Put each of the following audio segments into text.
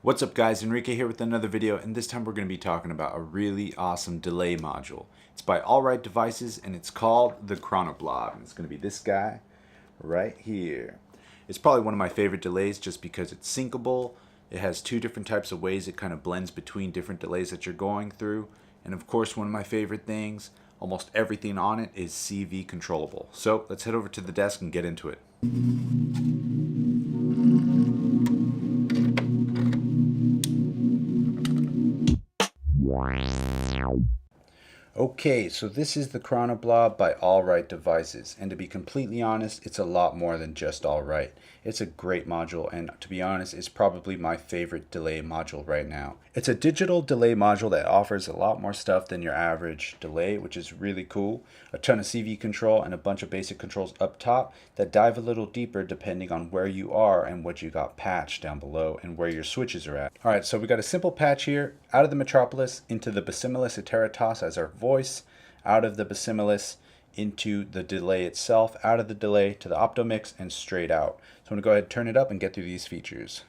What's up guys, Enrique here with another video, and this time we're going to be talking about a really awesome delay module. It's by Allright Devices and it's called the Chronoblob, and it's going to be this guy right here. It's probably one of my favorite delays just because it's syncable. It has two different types of ways it kind of blends between different delays that you're going through, and of course one of my favorite things, almost everything on it is CV controllable. So let's head over to the desk and get into it. Okay, so this is the Chronoblob by Allright Devices, and to be completely honest, it's a lot more than just Allright. It's a great module, and to be honest, it's probably my favorite delay module right now. It's a digital delay module that offers a lot more stuff than your average delay, which is really cool. A ton of CV control and a bunch of basic controls up top that dive a little deeper depending on where you are and what you got patched down below and where your switches are at. Alright, so we got a simple patch here, out of the metropolis into the basilis iteratas as our voice, out of the basilis into the delay itself, out of the delay to the optomix, and straight out. So I'm going to go ahead and turn it up and get through these features.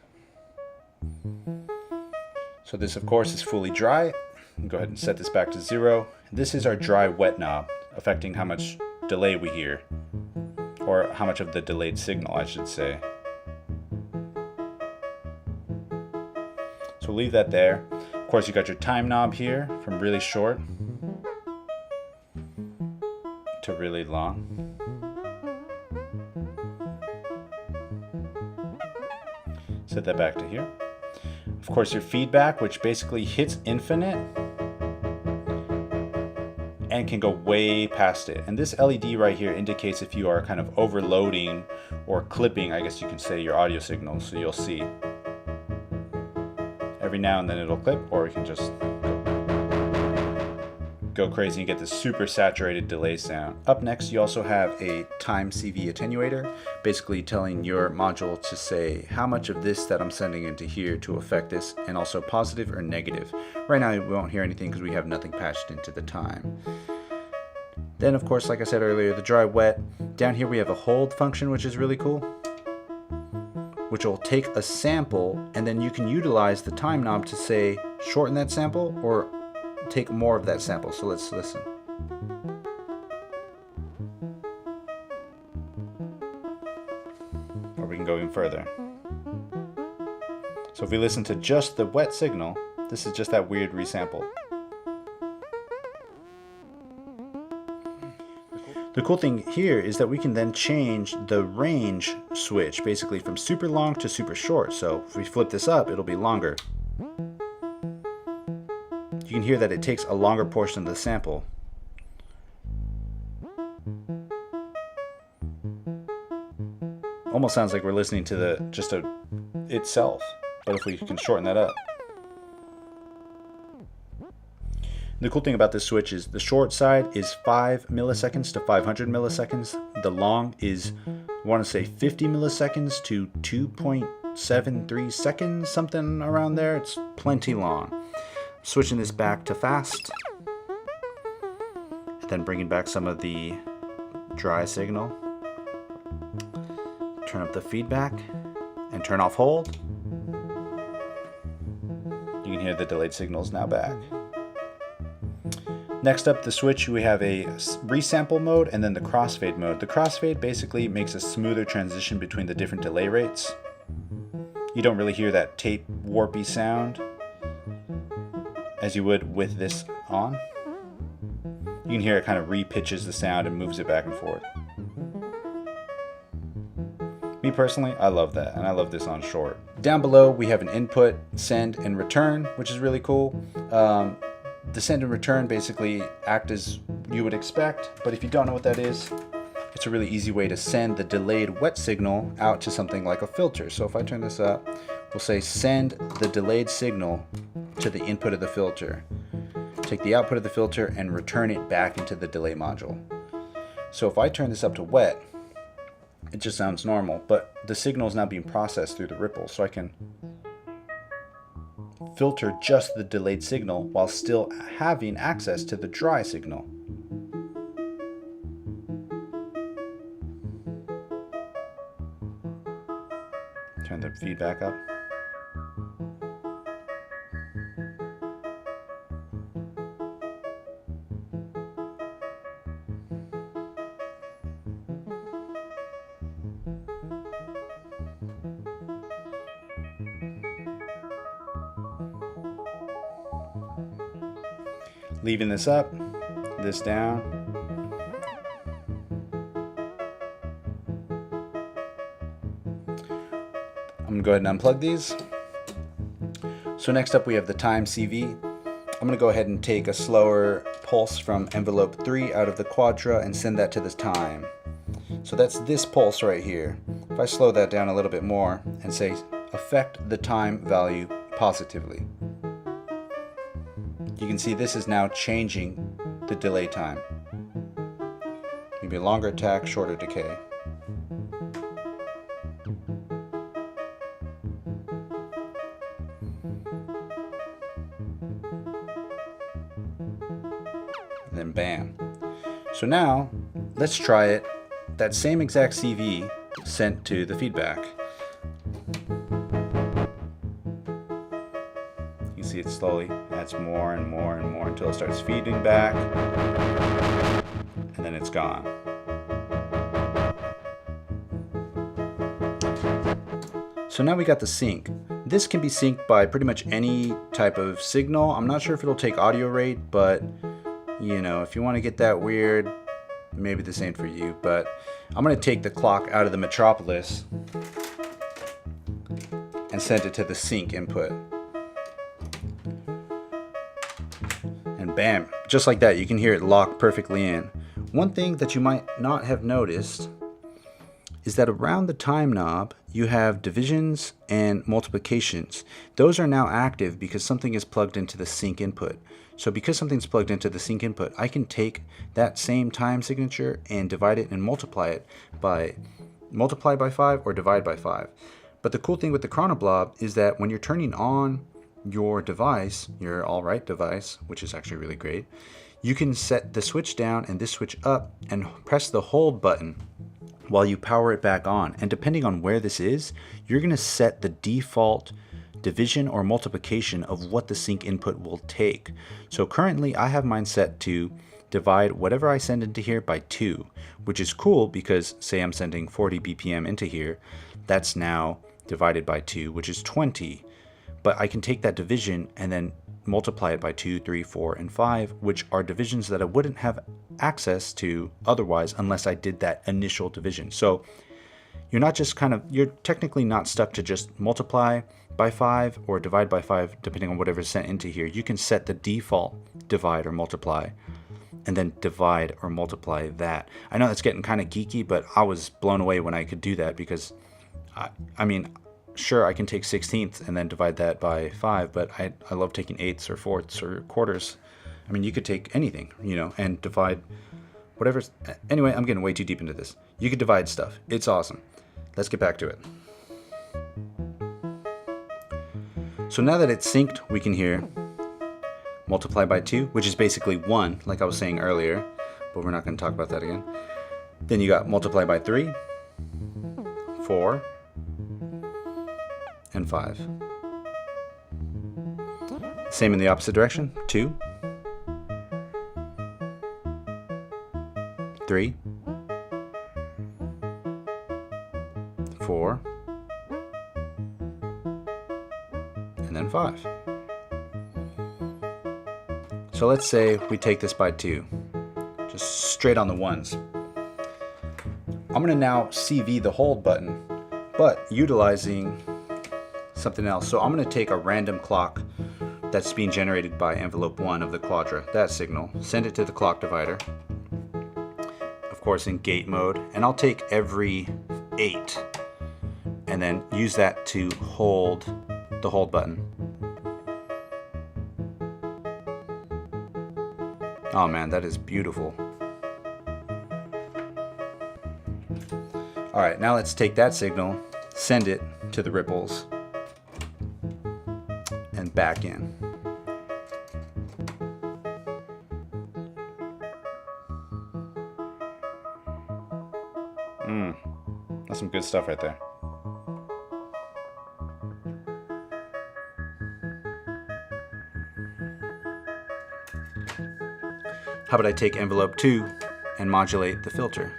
So this of course is fully dry. Go ahead and set this back to 0. This is our dry wet knob, affecting how much delay we hear, or how much of the delayed signal I should say. So leave that there. Of course you got your time knob here from really short to really long. Set that back to here. Of course your feedback, which basically hits infinite and can go way past it. And this LED right here indicates if you are kind of overloading or clipping, I guess you can say, your audio signal. So you'll see every now and then it'll clip, or you can just go crazy and get this super saturated delay sound. Up next you also have a time CV attenuator, basically telling your module to say how much of this that I'm sending into here to affect this, and also positive or negative. Right now we won't hear anything because we have nothing patched into the time. Then of course, like I said earlier, the dry wet. Down here we have a hold function, which is really cool, which will take a sample and then you can utilize the time knob to say shorten that sample or take more of that sample. So let's listen. Or we can go even further. So if we listen to just the wet signal, this is just that weird resample. The cool thing here is that we can then change the range switch, basically from super long to super short. So if we flip this up, it'll be longer. You can hear that it takes a longer portion of the sample. Almost sounds like we're listening to the itself, but if we can shorten that up. The cool thing about this switch is the short side is 5 milliseconds to 500 milliseconds. The long is, I want to say 50 milliseconds to 2.73 seconds, something around there. It's plenty long. Switching this back to fast, and then bringing back some of the dry signal. Turn up the feedback and turn off hold. You can hear the delayed signals now back. Next up the switch, we have a resample mode and then the crossfade mode. The crossfade basically makes a smoother transition between the different delay rates. You don't really hear that tape warpy sound as you would with this on. You can hear it kind of re-pitches the sound and moves it back and forth. Me personally, I love that, and I love this on short. Down below we have an input, send, and return, which is really cool. The send and return basically act as you would expect, but if you don't know what that is, it's a really easy way to send the delayed wet signal out to something like a filter. So if I turn this up, we'll say send the delayed signal to the input of the filter. Take the output of the filter and return it back into the delay module. So if I turn this up to wet, it just sounds normal, but the signal is now being processed through the ripple, so I can filter just the delayed signal while still having access to the dry signal. Turn the feedback up. Leaving this up, this down. I'm gonna go ahead and unplug these. So next up we have the time CV. I'm gonna go ahead and take a slower pulse from envelope 3 out of the quadra and send that to the time. So that's this pulse right here. If I slow that down a little bit more and say affect the time value positively, you can see this is now changing the delay time. Maybe a longer attack, shorter decay. And then bam. So now let's try it, that same exact CV sent to the feedback. You see it slowly adds more and more and more until it starts feeding back, and then it's gone. So now we got the sync. This can be synced by pretty much any type of signal. I'm not sure if it'll take audio rate, but you know, if you want to get that weird, maybe this ain't for you. But I'm going to take the clock out of the metropolis and send it to the sync input. And bam, just like that, you can hear it lock perfectly in. One thing that you might not have noticed is that around the time knob, you have divisions and multiplications. Those are now active because something is plugged into the sync input. So because something's plugged into the sync input, I can take that same time signature and divide it and multiply by 5 or divide by 5. But the cool thing with the Chronoblob is that when you're turning on your device, your all-right device, which is actually really great, you can set the switch down and this switch up and press the hold button while you power it back on. And depending on where this is, you're going to set the default division or multiplication of what the sync input will take. So currently I have mine set to divide whatever I send into here by 2, which is cool because say I'm sending 40 BPM into here, that's now divided by 2, which is 20. But I can take that division and then multiply it by 2, 3, 4, and 5, which are divisions that I wouldn't have access to otherwise unless I did that initial division. So you're not just you're technically not stuck to just multiply by 5 or divide by 5, depending on whatever's sent into here. You can set the default divide or multiply and then divide or multiply that. I know that's getting kind of geeky, but I was blown away when I could do that because I mean, sure, I can take 16ths and then divide that by 5, but I love taking 8ths or 4ths or quarters. I mean, you could take anything, you know, and divide whatever. Anyway, I'm getting way too deep into this. You could divide stuff. It's awesome. Let's get back to it. So now that it's synced, we can hear multiply by 2, which is basically 1, like I was saying earlier, but we're not going to talk about that again. Then you got multiply by 3, 4, and 5. Same in the opposite direction, 2, 3, 4, and then 5. So let's say we take this by 2, just straight on the ones. I'm going to now CV the hold button, but utilizing something else. So I'm going to take a random clock that's being generated by envelope 1 of the quadra, that signal, send it to the clock divider, of course in gate mode, and I'll take every 8 and then use that to hold the hold button. Oh man, that is beautiful. Alright, now let's take that signal, send it to the ripples, and back in. That's some good stuff right there. How about I take envelope 2 and modulate the filter?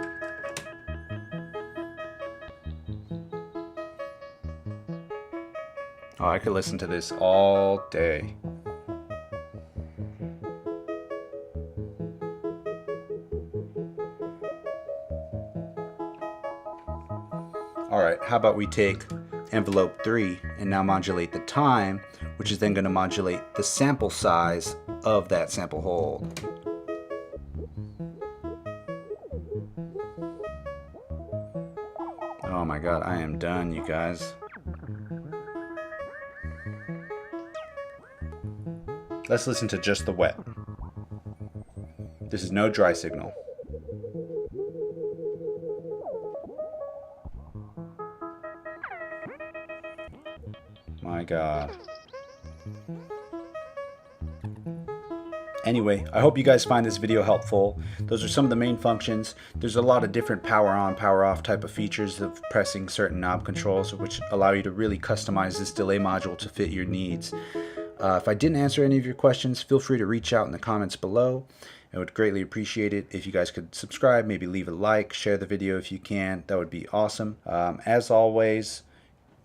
Oh, I could listen to this all day. how about we take envelope 3 and now modulate the time, which is then going to modulate the sample size of that sample hold. Oh my god, I am done, you guys. Let's listen to just the wet. This is no dry signal. My god. Anyway, I hope you guys find this video helpful. Those are some of the main functions. There's a lot of different power on, power off type of features of pressing certain knob controls, which allow you to really customize this delay module to fit your needs. If I didn't answer any of your questions, feel free to reach out in the comments below. I would greatly appreciate it if you guys could subscribe, maybe leave a like, share the video if you can. That would be awesome. As always,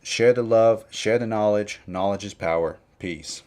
share the love, share the knowledge. Knowledge is power. Peace.